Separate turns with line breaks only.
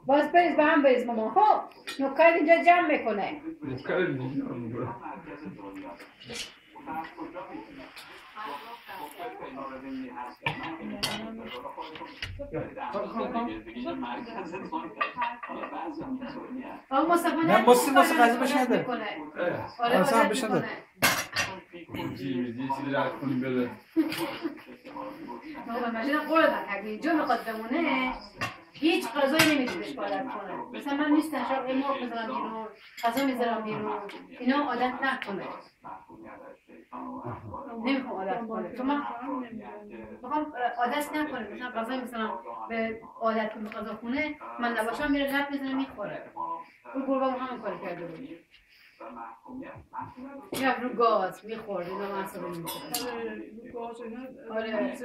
باز بریز به هم بریز مامان. خب نوکر اینجا جمع میکنه.
نوکر اینجا
نه
بسته غذا بشنده
آره
بشنده
چیزی رد کنیم بده
مجید قرار نکرد اینجا میخواد بمونه هیچ غذایی نمیده بهش عادت کنه. مثلا من نیستم شب اماق میذارم بیرون غذا میذارم بیرون اینا عادت نکنه. نمیخوام عادت کنه چون من میخوام عادت نکنه. مثلا غذای مثلا به عادت کنه غذا خونه من نباشم میره لب میزنه میخوره. اون گربه همون کار کرده بود. یا رو گاز میخورد اینا معصوبه میشه.
رو گاز اینا
آره